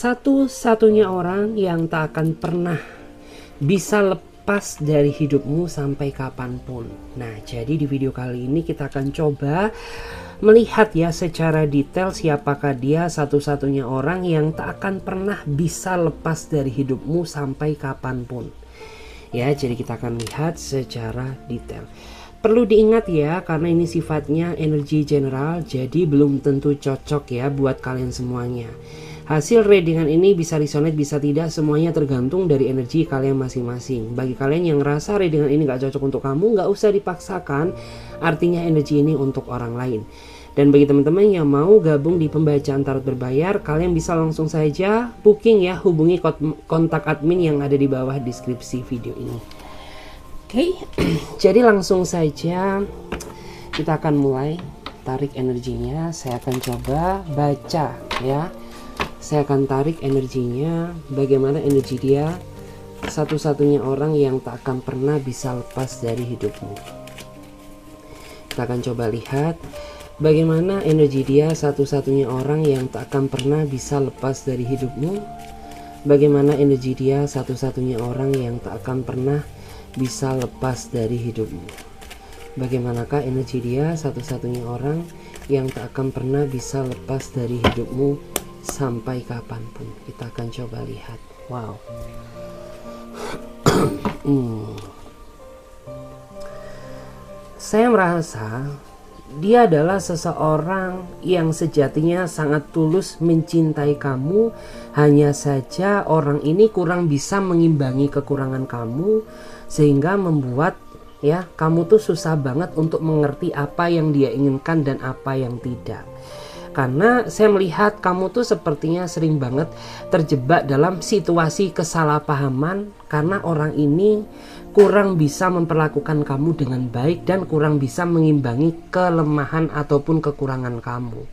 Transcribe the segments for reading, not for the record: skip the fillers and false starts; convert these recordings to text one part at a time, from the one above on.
Satu-satunya orang yang tak akan pernah bisa lepas dari hidupmu sampai kapanpun. Nah, jadi di video kali ini kita akan coba melihat ya secara detail siapakah dia satu-satunya orang yang tak akan pernah bisa lepas dari hidupmu sampai kapanpun. Ya, jadi kita akan lihat secara detail. Perlu diingat ya, karena ini sifatnya energi general, jadi belum tentu cocok ya buat kalian semuanya. Hasil readingan ini bisa resonate, bisa tidak, semuanya tergantung dari energi kalian masing-masing. Bagi kalian yang ngerasa readingan ini gak cocok untuk kamu, gak usah dipaksakan, artinya energi ini untuk orang lain. Dan bagi teman-teman yang mau gabung di pembacaan tarot berbayar, kalian bisa langsung saja booking ya, hubungi kontak admin yang ada di bawah deskripsi video ini. Oke, jadi langsung saja kita akan mulai tarik energinya. Saya akan coba baca ya. Saya akan tarik energinya, bagaimana energi dia, satu-satunya orang yang tak akan pernah bisa lepas dari hidupmu. Kita akan coba lihat bagaimana energi dia, satu-satunya orang yang tak akan pernah bisa lepas dari hidupmu. Bagaimana energi dia, satu-satunya orang yang tak akan pernah bisa lepas dari hidupmu. Bagaimanakah energi dia, satu-satunya orang yang tak akan pernah bisa lepas dari hidupmu sampai kapanpun. Kita akan coba lihat. Wow. Saya merasa dia adalah seseorang yang sejatinya sangat tulus mencintai kamu. Hanya saja orang ini kurang bisa mengimbangi kekurangan kamu, sehingga membuat ya kamu tuh susah banget untuk mengerti apa yang dia inginkan dan apa yang tidak. Karena saya melihat kamu tuh sepertinya sering banget terjebak dalam situasi kesalahpahaman, karena orang ini kurang bisa memperlakukan kamu dengan baik dan kurang bisa mengimbangi kelemahan ataupun kekurangan kamu.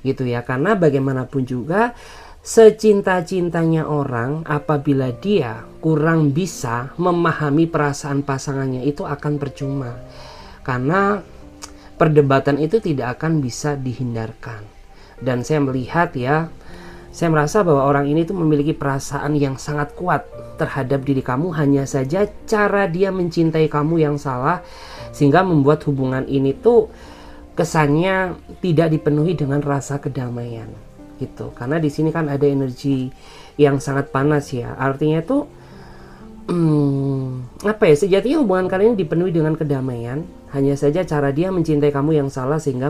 Gitu ya, karena bagaimanapun juga secinta-cintanya orang, apabila dia kurang bisa memahami perasaan pasangannya, itu akan percuma. Karena perdebatan itu tidak akan bisa dihindarkan. Dan saya melihat ya, saya merasa bahwa orang ini tuh memiliki perasaan yang sangat kuat terhadap diri kamu. Hanya saja cara dia mencintai kamu yang salah, sehingga membuat hubungan ini tuh kesannya tidak dipenuhi dengan rasa kedamaian gitu. Karena di sini kan ada energi yang sangat panas ya. Artinya tuh apa ya, sejatinya hubungan kalian ini dipenuhi dengan kedamaian. Hanya saja cara dia mencintai kamu yang salah, sehingga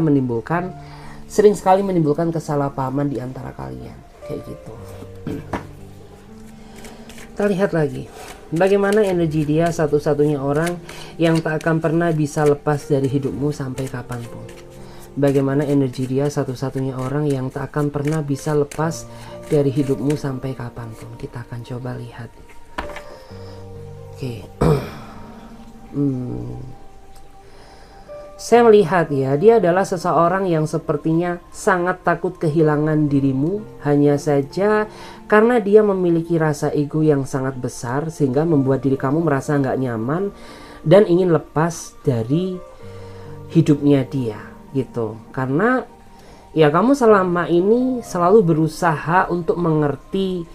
sering sekali menimbulkan kesalahpahaman di antara kalian. Kayak gitu. Kita lihat lagi bagaimana energi dia, satu-satunya orang yang tak akan pernah bisa lepas dari hidupmu sampai kapanpun. Bagaimana energi dia, satu-satunya orang yang tak akan pernah bisa lepas dari hidupmu sampai kapanpun. Kita akan coba lihat. Oke. Saya melihat ya, dia adalah seseorang yang sepertinya sangat takut kehilangan dirimu. Hanya saja karena dia memiliki rasa ego yang sangat besar, sehingga membuat diri kamu merasa nggak nyaman dan ingin lepas dari hidupnya dia gitu. Karena ya kamu selama ini selalu berusaha untuk mengerti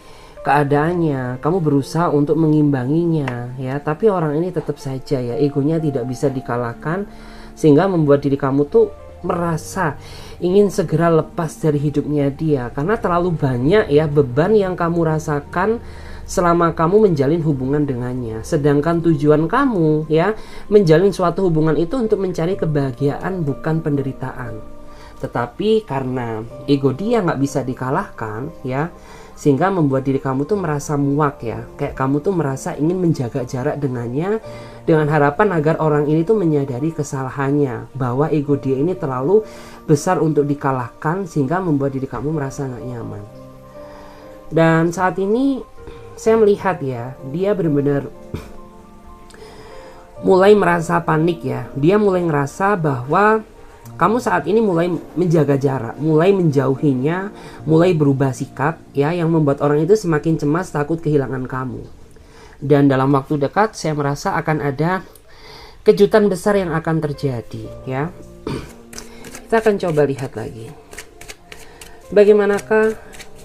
keadaannya, kamu berusaha untuk mengimbanginya ya, tapi orang ini tetap saja ya, egonya tidak bisa dikalahkan, sehingga membuat diri kamu tuh merasa ingin segera lepas dari hidupnya dia. Karena terlalu banyak ya beban yang kamu rasakan selama kamu menjalin hubungan dengannya. Sedangkan tujuan kamu ya menjalin suatu hubungan itu untuk mencari kebahagiaan, bukan penderitaan. Tetapi karena ego dia nggak bisa dikalahkan ya, sehingga membuat diri kamu tuh merasa muak ya, kayak kamu tuh merasa ingin menjaga jarak dengannya, dengan harapan agar orang ini tuh menyadari kesalahannya, bahwa ego dia ini terlalu besar untuk dikalahkan, sehingga membuat diri kamu merasa gak nyaman. Dan saat ini saya melihat ya, dia benar-benar mulai merasa panik ya. Dia mulai ngerasa bahwa kamu saat ini mulai menjaga jarak, mulai menjauhinya, mulai berubah sikap ya, yang membuat orang itu semakin cemas, takut kehilangan kamu. Dan dalam waktu dekat saya merasa akan ada kejutan besar yang akan terjadi ya. Kita akan coba lihat lagi bagaimanakah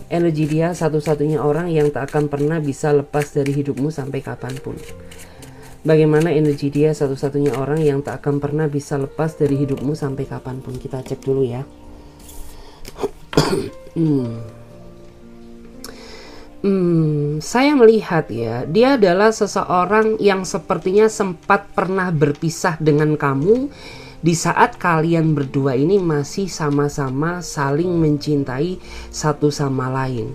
energi dia satu-satunya orang yang tak akan pernah bisa lepas dari hidupmu sampai kapanpun. Bagaimana energi dia satu-satunya orang yang tak akan pernah bisa lepas dari hidupmu sampai kapanpun. Kita cek dulu ya. Saya melihat ya, dia adalah seseorang yang sepertinya sempat pernah berpisah dengan kamu di saat kalian berdua ini masih sama-sama saling mencintai satu sama lain.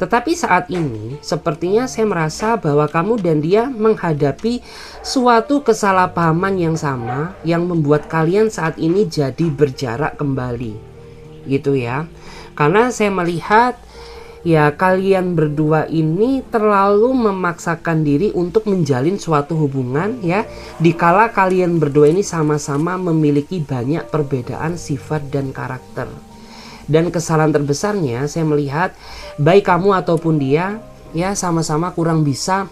Tetapi saat ini sepertinya saya merasa bahwa kamu dan dia menghadapi suatu kesalahpahaman yang sama yang membuat kalian saat ini jadi berjarak kembali, gitu ya. Karena saya melihat ya kalian berdua ini terlalu memaksakan diri untuk menjalin suatu hubungan ya, dikala kalian berdua ini sama-sama memiliki banyak perbedaan sifat dan karakter. Dan kesalahan terbesarnya saya melihat baik kamu ataupun dia ya sama-sama kurang bisa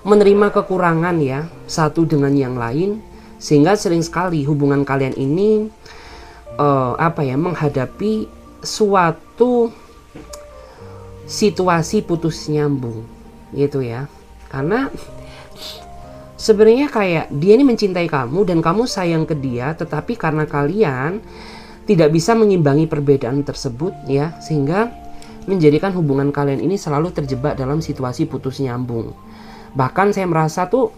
menerima kekurangan ya satu dengan yang lain, sehingga sering sekali hubungan kalian ini menghadapi suatu situasi putus nyambung gitu ya. Karena sebenarnya kayak dia ini mencintai kamu dan kamu sayang ke dia, tetapi karena kalian tidak bisa mengimbangi perbedaan tersebut ya, sehingga menjadikan hubungan kalian ini selalu terjebak dalam situasi putus nyambung. Bahkan saya merasa tuh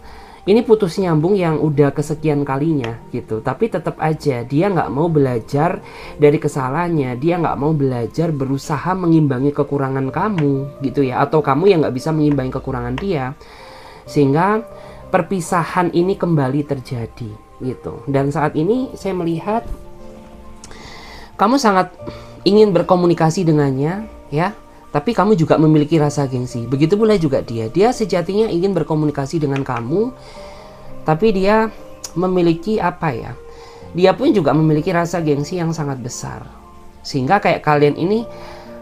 ini putus nyambung yang udah kesekian kalinya gitu, tapi tetap aja dia nggak mau belajar dari kesalahannya, dia nggak mau belajar berusaha mengimbangi kekurangan kamu gitu ya, atau kamu yang nggak bisa mengimbangi kekurangan dia, sehingga perpisahan ini kembali terjadi gitu. Dan saat ini saya melihat kamu sangat ingin berkomunikasi dengannya ya, tapi kamu juga memiliki rasa gengsi. Begitu pula juga dia sejatinya ingin berkomunikasi dengan kamu, tapi dia memiliki dia pun juga memiliki rasa gengsi yang sangat besar, sehingga kayak kalian ini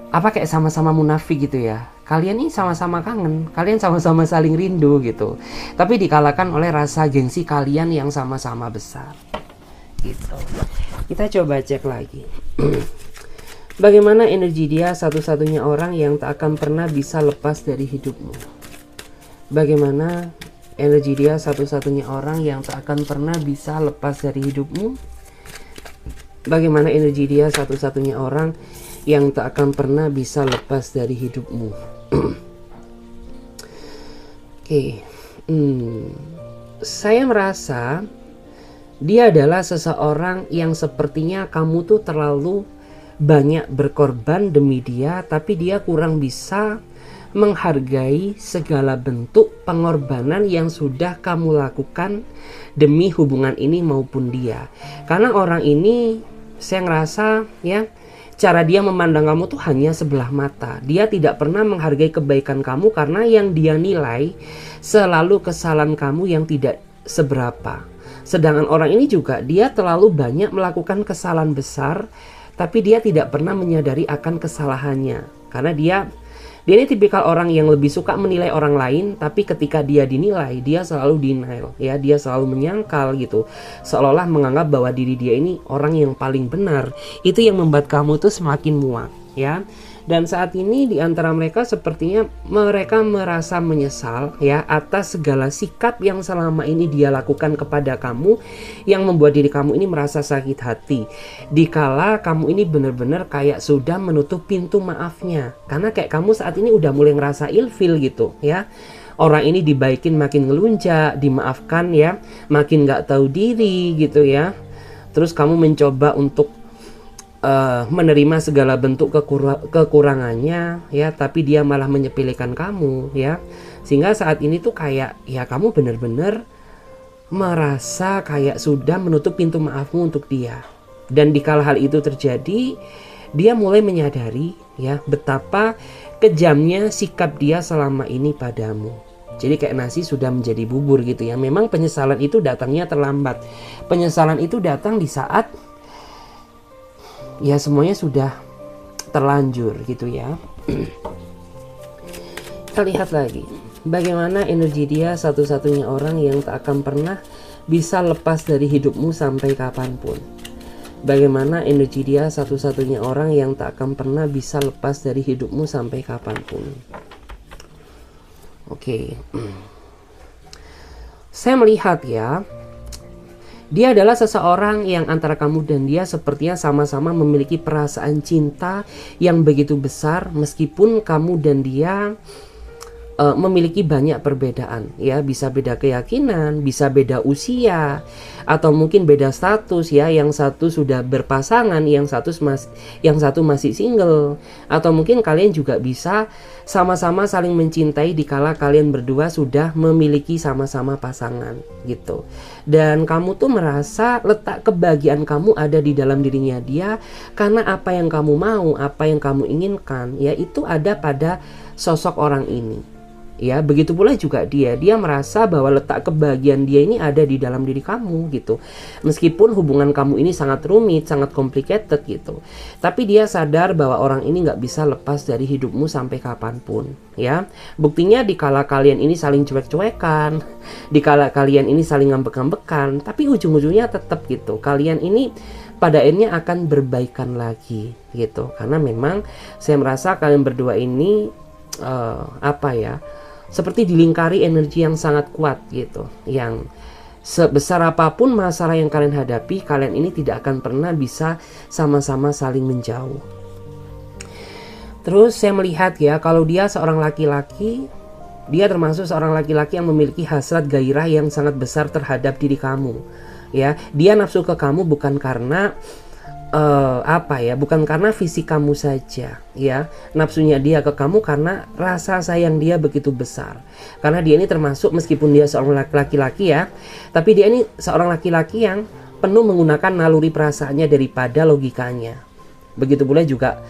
kayak sama-sama munafik gitu ya. Kalian ini sama-sama kangen, kalian sama-sama saling rindu gitu, tapi dikalahkan oleh rasa gengsi kalian yang sama-sama besar gitu. Kita coba cek lagi. Bagaimana energi dia satu-satunya orang yang tak akan pernah bisa lepas dari hidupmu? Bagaimana energi dia satu-satunya orang yang tak akan pernah bisa lepas dari hidupmu? Bagaimana energi dia satu-satunya orang yang tak akan pernah bisa lepas dari hidupmu? Oke. Saya merasa dia adalah seseorang yang sepertinya kamu tuh terlalu banyak berkorban demi dia, tapi dia kurang bisa menghargai segala bentuk pengorbanan yang sudah kamu lakukan demi hubungan ini maupun dia. Karena orang ini saya ngerasa ya, cara dia memandang kamu tuh hanya sebelah mata. Dia tidak pernah menghargai kebaikan kamu karena yang dia nilai selalu kesalahan kamu yang tidak seberapa. Sedangkan orang ini juga dia terlalu banyak melakukan kesalahan besar, tapi dia tidak pernah menyadari akan kesalahannya. Karena dia ini tipikal orang yang lebih suka menilai orang lain, tapi ketika dia dinilai, dia selalu denial ya, dia selalu menyangkal gitu, seolah-olah menganggap bahwa diri dia ini orang yang paling benar. Itu yang membuat kamu tuh semakin muak ya. Dan saat ini di antara mereka sepertinya mereka merasa menyesal ya atas segala sikap yang selama ini dia lakukan kepada kamu, yang membuat diri kamu ini merasa sakit hati. Dikala kamu ini benar-benar kayak sudah menutup pintu maafnya. Karena kayak kamu saat ini udah mulai ngerasa ilfil gitu ya. Orang ini dibaikin makin ngelunjak, dimaafkan ya makin gak tahu diri gitu ya. Terus kamu mencoba untuk menerima segala bentuk kekurangannya ya, tapi dia malah menyepelekan kamu ya, sehingga saat ini tuh kayak ya kamu benar-benar merasa kayak sudah menutup pintu maafmu untuk dia. Dan dikala hal itu terjadi, dia mulai menyadari ya betapa kejamnya sikap dia selama ini padamu. Jadi kayak nasi sudah menjadi bubur gitu ya. Memang penyesalan itu datangnya terlambat. Penyesalan itu datang di saat ya semuanya sudah terlanjur gitu ya. Kita lihat lagi bagaimana energi dia satu-satunya orang yang tak akan pernah bisa lepas dari hidupmu sampai kapanpun. Bagaimana energi dia satu-satunya orang yang tak akan pernah bisa lepas dari hidupmu sampai kapanpun. Oke. Saya melihat ya, dia adalah seseorang yang antara kamu dan dia sepertinya sama-sama memiliki perasaan cinta yang begitu besar, meskipun kamu dan dia memiliki banyak perbedaan ya, bisa beda keyakinan, bisa beda usia, atau mungkin beda status ya, yang satu sudah berpasangan, yang satu masih single, atau mungkin kalian juga bisa sama-sama saling mencintai dikala kalian berdua sudah memiliki sama-sama pasangan gitu. Dan kamu tuh merasa letak kebahagiaan kamu ada di dalam dirinya dia, karena apa yang kamu mau, apa yang kamu inginkan ya, itu ada pada sosok orang ini. Ya, begitu pula juga dia merasa bahwa letak kebahagiaan dia ini ada di dalam diri kamu gitu. Meskipun hubungan kamu ini sangat rumit, sangat complicated gitu, tapi dia sadar bahwa orang ini nggak bisa lepas dari hidupmu sampai kapanpun ya. Buktinya dikala kalian ini saling cuek-cuekan, dikala kalian ini saling ngambek-ngambekan, tapi ujung-ujungnya tetap gitu, kalian ini pada akhirnya akan berbaikan lagi gitu. Karena memang saya merasa kalian berdua ini seperti dilingkari energi yang sangat kuat gitu, yang sebesar apapun masalah yang kalian hadapi, kalian ini tidak akan pernah bisa sama-sama saling menjauh. Terus saya melihat ya, kalau dia seorang laki-laki, dia termasuk seorang laki-laki yang memiliki hasrat gairah yang sangat besar terhadap diri kamu ya. Dia nafsu ke kamu bukan karena bukan karena fisik kamu saja ya. Nafsunya dia ke kamu karena rasa sayang dia begitu besar. Karena dia ini termasuk, meskipun dia seorang laki-laki ya, tapi dia ini seorang laki-laki yang penuh menggunakan naluri perasaannya daripada logikanya. Begitu pula juga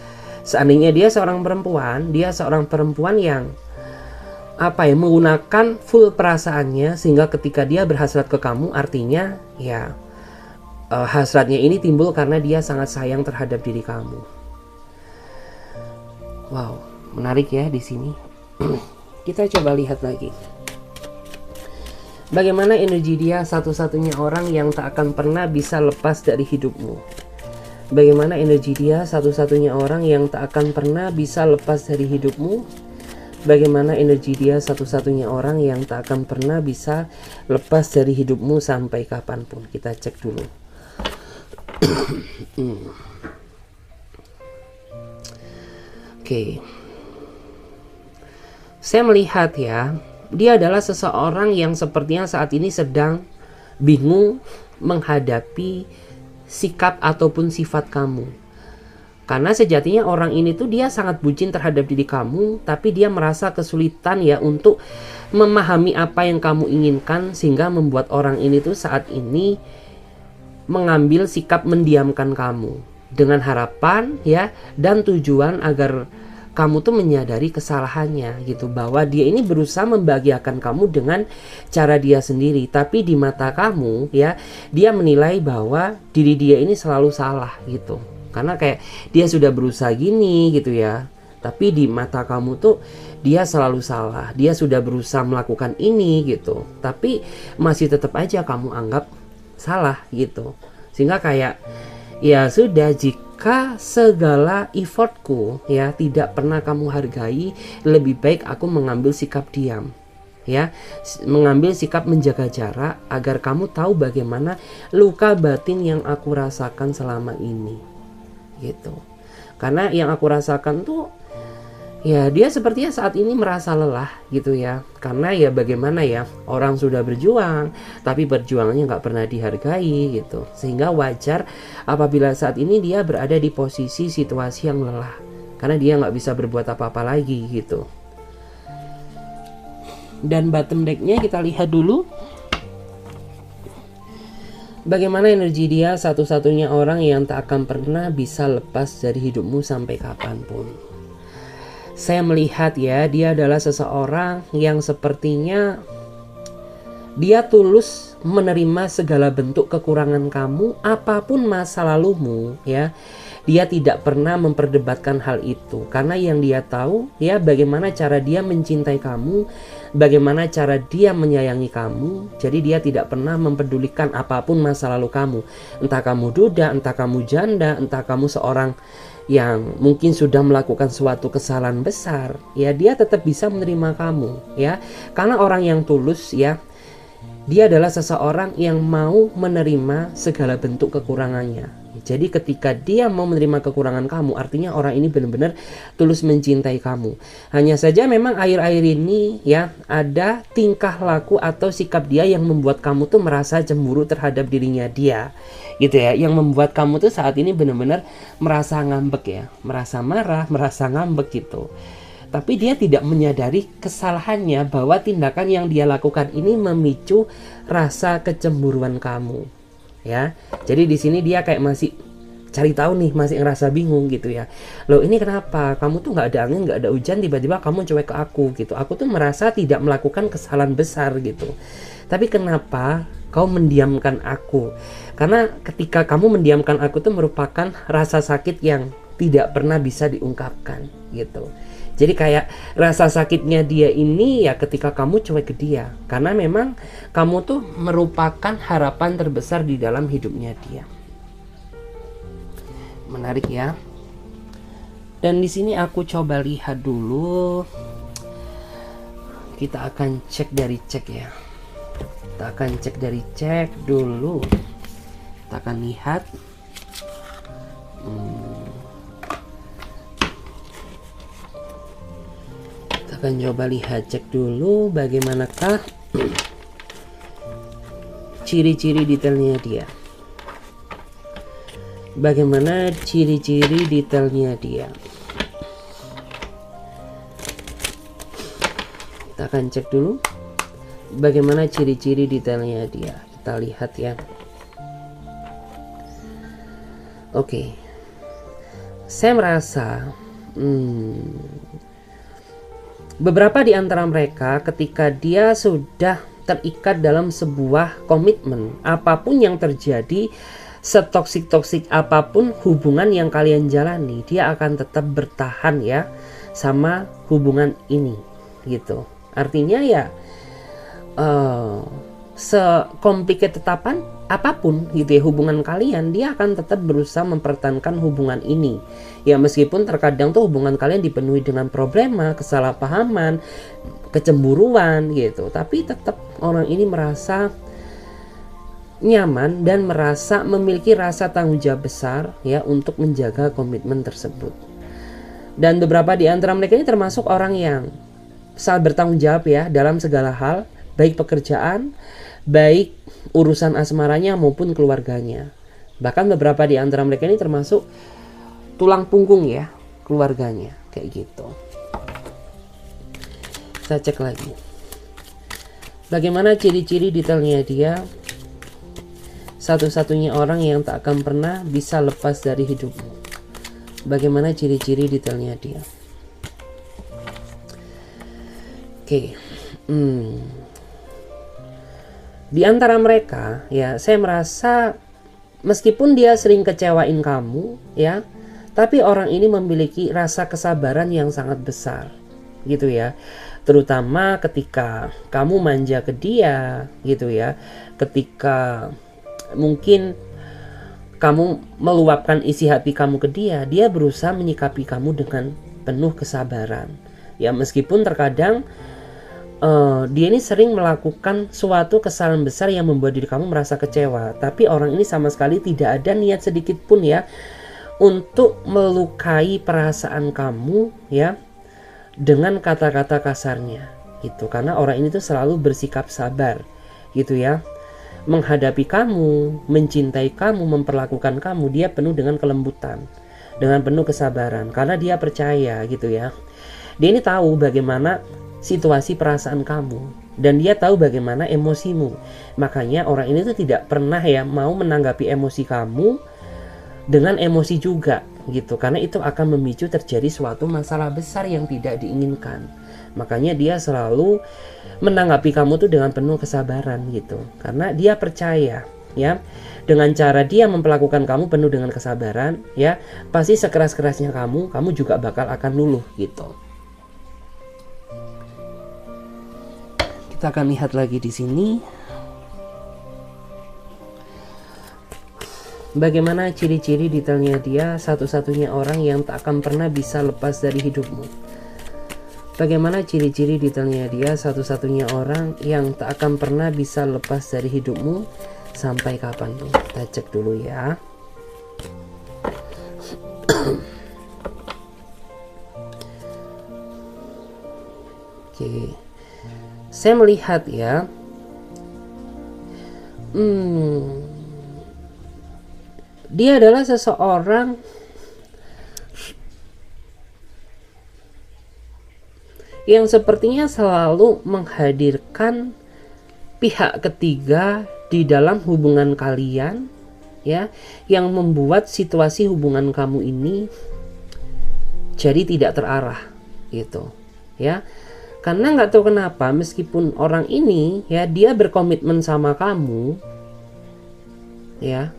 seandainya dia seorang perempuan yang menggunakan full perasaannya, sehingga ketika dia berhasrat ke kamu, artinya ya hasratnya ini timbul karena dia sangat sayang terhadap diri kamu. Wow, menarik ya di sini. Kita coba lihat lagi. Bagaimana energi dia satu-satunya orang yang tak akan pernah bisa lepas dari hidupmu. Bagaimana energi dia satu-satunya orang yang tak akan pernah bisa lepas dari hidupmu. Bagaimana energi dia satu-satunya orang yang tak akan pernah bisa lepas dari hidupmu sampai kapanpun. Kita cek dulu. Oke. Saya melihat ya, dia adalah seseorang yang sepertinya saat ini sedang bingung menghadapi sikap ataupun sifat kamu. Karena sejatinya orang ini tuh dia sangat bucin terhadap diri kamu, tapi dia merasa kesulitan ya untuk memahami apa yang kamu inginkan, sehingga membuat orang ini tuh saat ini mengambil sikap mendiamkan kamu dengan harapan ya dan tujuan agar kamu tuh menyadari kesalahannya gitu, bahwa dia ini berusaha membahagiakan kamu dengan cara dia sendiri, tapi di mata kamu ya dia menilai bahwa diri dia ini selalu salah gitu. Karena kayak dia sudah berusaha gini gitu ya, tapi di mata kamu tuh dia selalu salah. Dia sudah berusaha melakukan ini gitu, tapi masih tetap aja kamu anggap salah gitu. Sehingga kayak ya sudah, jika segala effortku ya tidak pernah kamu hargai, lebih baik aku mengambil sikap diam ya, mengambil sikap menjaga jarak agar kamu tahu bagaimana luka batin yang aku rasakan selama ini gitu. Karena yang aku rasakan tuh ya dia sepertinya saat ini merasa lelah gitu ya. Karena ya bagaimana ya, orang sudah berjuang tapi perjuangannya nggak pernah dihargai gitu. Sehingga wajar apabila saat ini dia berada di posisi situasi yang lelah, karena dia nggak bisa berbuat apa-apa lagi gitu. Dan bottom decknya kita lihat dulu. Bagaimana energi dia satu-satunya orang yang tak akan pernah bisa lepas dari hidupmu sampai kapanpun. Saya melihat ya, dia adalah seseorang yang sepertinya dia tulus menerima segala bentuk kekurangan kamu, apapun masa lalumu ya. Dia tidak pernah memperdebatkan hal itu, karena yang dia tahu ya bagaimana cara dia mencintai kamu bagaimana cara dia menyayangi kamu. Jadi dia tidak pernah mempedulikan apapun masa lalu kamu. Entah kamu duda, entah kamu janda, entah kamu seorang yang mungkin sudah melakukan suatu kesalahan besar, ya dia tetap bisa menerima kamu, ya. Karena orang yang tulus, ya, dia adalah seseorang yang mau menerima segala bentuk kekurangannya. Jadi ketika dia mau menerima kekurangan kamu, artinya orang ini benar-benar tulus mencintai kamu. Hanya saja memang akhir-akhir ini, ya, ada tingkah laku atau sikap dia yang membuat kamu tuh merasa cemburu terhadap dirinya dia, gitu ya. Yang membuat kamu tuh saat ini benar-benar merasa ngambek, ya, merasa marah, merasa ngambek gitu. Tapi dia tidak menyadari kesalahannya, bahwa tindakan yang dia lakukan ini memicu rasa kecemburuan kamu, ya. Jadi di sini dia kayak masih cari tahu nih, masih ngerasa bingung gitu ya. Loh, ini kenapa? Kamu tuh nggak ada angin, nggak ada hujan, tiba-tiba kamu cuek ke aku gitu. Aku tuh merasa tidak melakukan kesalahan besar gitu. Tapi kenapa kau mendiamkan aku? Karena ketika kamu mendiamkan aku tuh merupakan rasa sakit yang tidak pernah bisa diungkapkan gitu. Jadi kayak rasa sakitnya dia ini ya ketika kamu cuek ke dia. Karena memang kamu tuh merupakan harapan terbesar di dalam hidupnya dia. Menarik ya. Dan di sini aku coba lihat dulu. Kita akan cek dari cek ya. Kita akan cek dari cek dulu. Kita akan lihat. Akan coba lihat, cek dulu bagaimanakah ciri-ciri detailnya dia. Bagaimana ciri-ciri detailnya dia. Kita akan cek dulu bagaimana ciri-ciri detailnya dia. Kita lihat ya. Oke. Saya merasa beberapa di antara mereka ketika dia sudah terikat dalam sebuah komitmen, apapun yang terjadi, setoksik-toksik apapun hubungan yang kalian jalani, dia akan tetap bertahan ya sama hubungan ini gitu. Artinya ya sekomplikat apapun gitu ya hubungan kalian, dia akan tetap berusaha mempertahankan hubungan ini. Ya meskipun terkadang tuh hubungan kalian dipenuhi dengan problema, kesalahpahaman, kecemburuan gitu, tapi tetap orang ini merasa nyaman dan merasa memiliki rasa tanggung jawab besar ya untuk menjaga komitmen tersebut. Dan beberapa di antara mereka ini termasuk orang yang sangat bertanggung jawab ya dalam segala hal, baik pekerjaan, baik urusan asmaranya maupun keluarganya. Bahkan beberapa di antara mereka ini termasuk tulang punggung ya keluarganya, kayak gitu. Saya cek lagi. Bagaimana ciri-ciri detailnya dia? Satu-satunya orang yang tak akan pernah bisa lepas dari hidupmu. Bagaimana ciri-ciri detailnya dia? Oke. Di antara mereka ya, saya merasa meskipun dia sering kecewain kamu ya, tapi orang ini memiliki rasa kesabaran yang sangat besar gitu ya. Terutama ketika kamu manja ke dia gitu ya. Ketika mungkin kamu meluapkan isi hati kamu ke dia, dia berusaha menyikapi kamu dengan penuh kesabaran. Ya meskipun terkadang dia ini sering melakukan suatu kesalahan besar yang membuat diri kamu merasa kecewa, tapi orang ini sama sekali tidak ada niat sedikit pun ya untuk melukai perasaan kamu ya dengan kata-kata kasarnya gitu. Karena orang ini tuh selalu bersikap sabar gitu ya, menghadapi kamu, mencintai kamu, memperlakukan kamu, dia penuh dengan kelembutan, dengan penuh kesabaran, karena dia percaya gitu ya. Dia ini tahu bagaimana situasi perasaan kamu, dan dia tahu bagaimana emosimu. Makanya orang ini tuh tidak pernah ya mau menanggapi emosi kamu dengan emosi juga gitu, karena itu akan memicu terjadi suatu masalah besar yang tidak diinginkan. Makanya dia selalu menanggapi kamu tuh dengan penuh kesabaran gitu, karena dia percaya ya dengan cara dia memperlakukan kamu penuh dengan kesabaran ya, pasti sekeras-kerasnya kamu juga bakal akan luluh gitu. Kita akan lihat lagi di sini. Bagaimana ciri-ciri detailnya dia satu-satunya orang yang tak akan pernah bisa lepas dari hidupmu. Bagaimana ciri-ciri detailnya dia satu-satunya orang yang tak akan pernah bisa lepas dari hidupmu sampai kapanpun. Kita cek dulu ya. Oke, saya melihat ya. Dia adalah seseorang yang sepertinya selalu menghadirkan pihak ketiga di dalam hubungan kalian, ya, yang membuat situasi hubungan kamu ini jadi tidak terarah, gitu, ya. Karena nggak tahu kenapa, meskipun orang ini, ya, dia berkomitmen sama kamu, ya,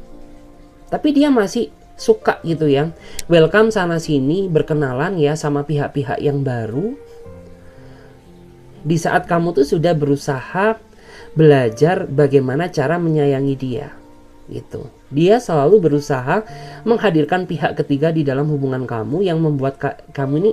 tapi dia masih suka gitu ya, welcome sana sini, berkenalan ya sama pihak-pihak yang baru. Di saat kamu tuh sudah berusaha belajar bagaimana cara menyayangi dia, gitu. Dia selalu berusaha menghadirkan pihak ketiga di dalam hubungan kamu yang membuat kamu ini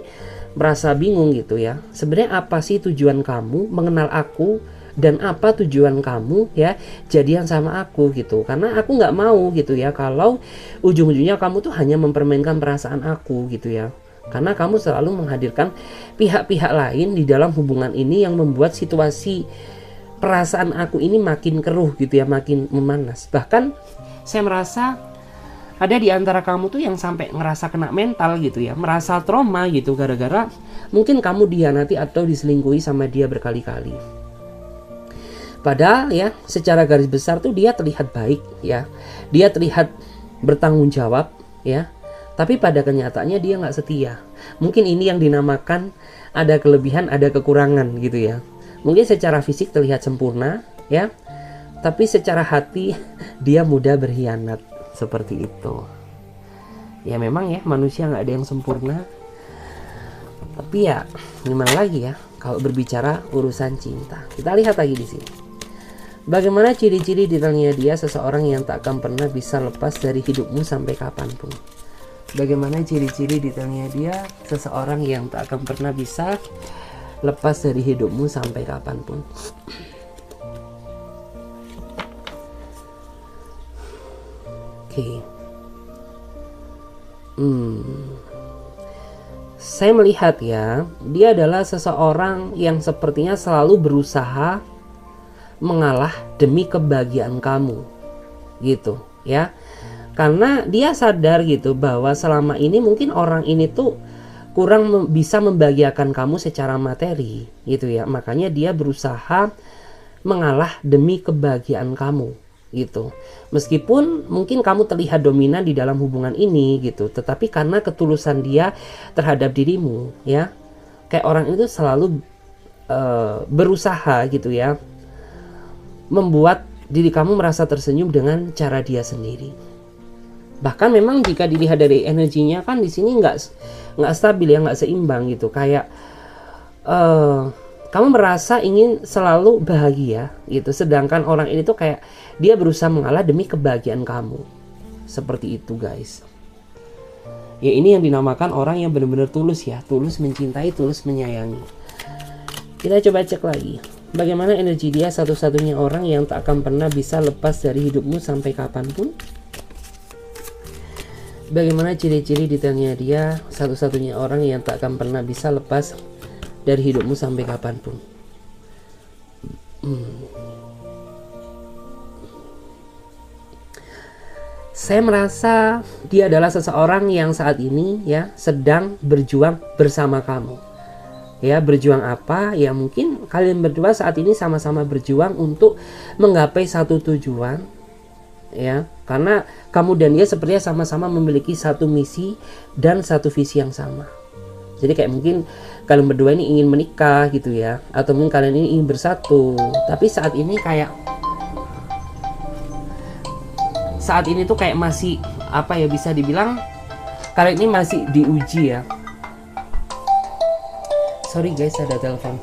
merasa bingung gitu ya. Sebenarnya apa sih tujuan kamu mengenal aku? Dan apa tujuan kamu ya jadian sama aku gitu? Karena aku nggak mau gitu ya kalau ujung-ujungnya kamu tuh hanya mempermainkan perasaan aku gitu ya. Karena kamu selalu menghadirkan pihak-pihak lain di dalam hubungan ini yang membuat situasi perasaan aku ini makin keruh gitu ya, makin memanas. Bahkan saya merasa ada di antara kamu tuh yang sampai ngerasa kena mental gitu ya, merasa trauma gitu gara-gara mungkin kamu dihianati atau diselingkuhi sama dia berkali-kali. Padahal ya secara garis besar tuh dia terlihat baik ya, dia terlihat bertanggung jawab ya, tapi pada kenyataannya dia nggak setia. Mungkin ini yang dinamakan ada kelebihan ada kekurangan gitu ya. Mungkin secara fisik terlihat sempurna ya, tapi secara hati dia mudah berkhianat, seperti itu. Ya memang ya manusia nggak ada yang sempurna, tapi ya gimana lagi ya kalau berbicara urusan cinta. Kita lihat lagi di sini. Bagaimana ciri-ciri detailnya dia seseorang yang tak akan pernah bisa lepas dari hidupmu sampai kapanpun. Bagaimana ciri-ciri detailnya dia seseorang yang tak akan pernah bisa lepas dari hidupmu sampai kapanpun. Oke. Saya melihat ya, dia adalah seseorang yang sepertinya selalu berusaha mengalah demi kebahagiaan kamu gitu ya, karena dia sadar gitu bahwa selama ini mungkin orang ini tuh kurang bisa membahagiakan kamu secara materi gitu ya, makanya dia berusaha mengalah demi kebahagiaan kamu gitu. Meskipun mungkin kamu terlihat dominan di dalam hubungan ini gitu, tetapi karena ketulusan dia terhadap dirimu ya, kayak orang itu selalu berusaha gitu ya membuat diri kamu merasa tersenyum dengan cara dia sendiri. Bahkan memang jika dilihat dari energinya kan di sini nggak stabil ya, nggak seimbang gitu. Kayak kamu merasa ingin selalu bahagia gitu, sedangkan orang ini tuh kayak dia berusaha mengalah demi kebahagiaan kamu. Seperti itu guys. Ya ini yang dinamakan orang yang benar-benar tulus ya, tulus mencintai, tulus menyayangi. Kita coba cek lagi. Bagaimana energi dia satu-satunya orang yang tak akan pernah bisa lepas dari hidupmu sampai kapanpun. Bagaimana ciri-ciri detailnya dia satu-satunya orang yang tak akan pernah bisa lepas dari hidupmu sampai kapanpun. Saya merasa dia adalah seseorang yang saat ini ya sedang berjuang bersama kamu. Ya, berjuang apa? Ya mungkin kalian berdua saat ini sama-sama berjuang untuk menggapai satu tujuan. Ya, karena kamu dan dia sepertinya sama-sama memiliki satu misi dan satu visi yang sama. Jadi kayak mungkin kalian berdua ini ingin menikah gitu ya, atau mungkin kalian ini ingin bersatu. Tapi saat ini tuh kayak masih apa ya, bisa dibilang kalian ini masih diuji ya. Sorry guys, ada telepon.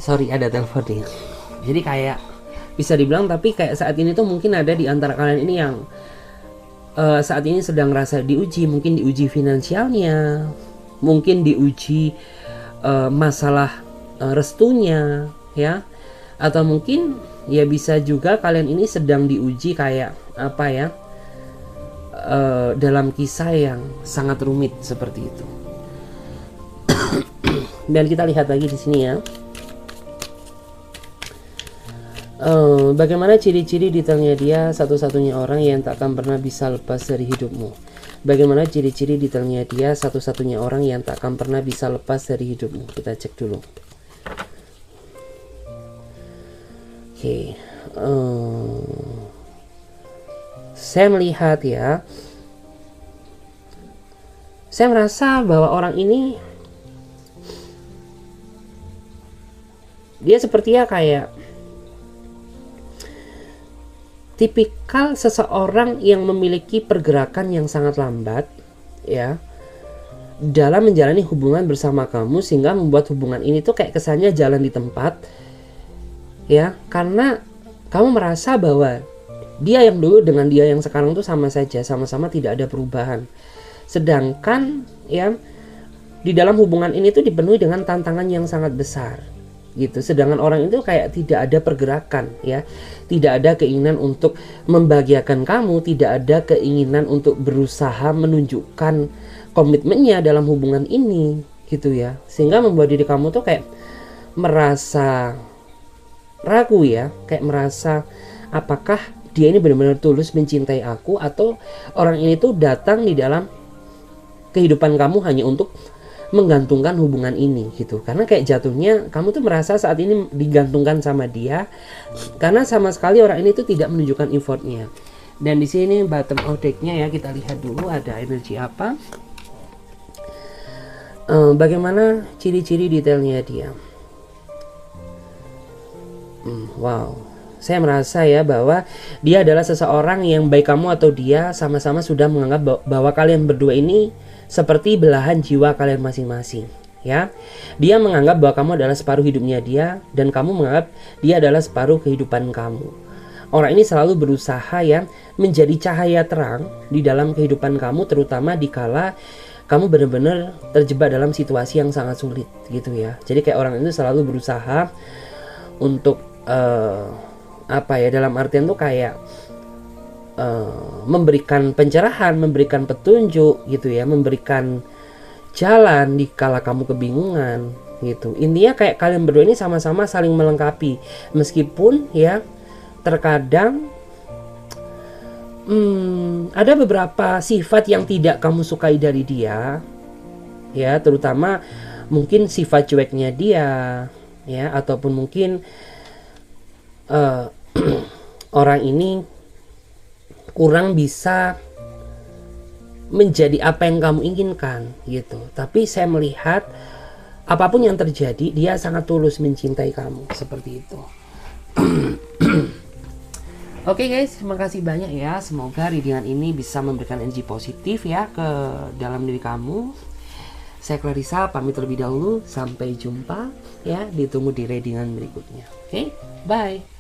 sorry ada telepon nih. Jadi kayak bisa dibilang, tapi kayak saat ini tuh mungkin ada di antara kalian ini yang saat ini sedang rasa diuji, mungkin diuji finansialnya, mungkin diuji masalah restunya ya, atau mungkin ya bisa juga kalian ini sedang diuji kayak apa ya, dalam kisah yang sangat rumit seperti itu. Dan kita lihat lagi di sini ya. Bagaimana ciri-ciri detailnya dia, satu-satunya orang yang tak akan pernah bisa lepas dari hidupmu. Bagaimana ciri-ciri detailnya dia, satu-satunya orang yang tak akan pernah bisa lepas dari hidupmu. Kita cek dulu. Oke, saya melihat ya, saya merasa bahwa orang ini dia sepertinya kayak tipikal seseorang yang memiliki pergerakan yang sangat lambat ya dalam menjalani hubungan bersama kamu, sehingga membuat hubungan ini tuh kayak kesannya jalan di tempat ya, karena kamu merasa bahwa dia yang dulu dengan dia yang sekarang tuh sama saja, sama-sama tidak ada perubahan. Sedangkan ya di dalam hubungan ini tuh dipenuhi dengan tantangan yang sangat besar gitu. Sedangkan orang itu kayak tidak ada pergerakan ya, tidak ada keinginan untuk membahagiakan kamu, tidak ada keinginan untuk berusaha menunjukkan komitmennya dalam hubungan ini gitu ya, sehingga membuat diri kamu tuh kayak merasa ragu ya, kayak merasa apakah dia ini benar-benar tulus mencintai aku, atau orang ini tuh datang di dalam kehidupan kamu hanya untuk menggantungkan hubungan ini gitu. Karena kayak jatuhnya kamu tuh merasa saat ini digantungkan sama dia, karena sama sekali orang ini tuh tidak menunjukkan effortnya. Dan di sini bottom of deck-nya ya, kita lihat dulu ada energi apa, bagaimana ciri-ciri detailnya dia. Wow, saya merasa ya bahwa dia adalah seseorang yang baik kamu atau dia sama-sama sudah menganggap bahwa kalian berdua ini seperti belahan jiwa kalian masing-masing ya. Dia menganggap bahwa kamu adalah separuh hidupnya dia, dan kamu menganggap dia adalah separuh kehidupan kamu. Orang ini selalu berusaha ya menjadi cahaya terang di dalam kehidupan kamu, terutama dikala kamu benar-benar terjebak dalam situasi yang sangat sulit gitu ya. Jadi kayak orang itu selalu berusaha untuk apa ya, dalam artian tuh kayak memberikan pencerahan, memberikan petunjuk gitu ya, memberikan jalan di kala kamu kebingungan gitu. Intinya kayak kalian berdua ini sama-sama saling melengkapi, meskipun ya terkadang ada beberapa sifat yang tidak kamu sukai dari dia ya, terutama mungkin sifat cueknya dia ya, ataupun mungkin orang ini kurang bisa menjadi apa yang kamu inginkan gitu. Tapi saya melihat apapun yang terjadi, dia sangat tulus mencintai kamu seperti itu. Oke guys, terima kasih banyak ya. Semoga readingan ini bisa memberikan energi positif ya ke dalam diri kamu. Saya Clarissa pamit terlebih dahulu. Sampai jumpa ya, ditunggu di readingan berikutnya. Oke, bye.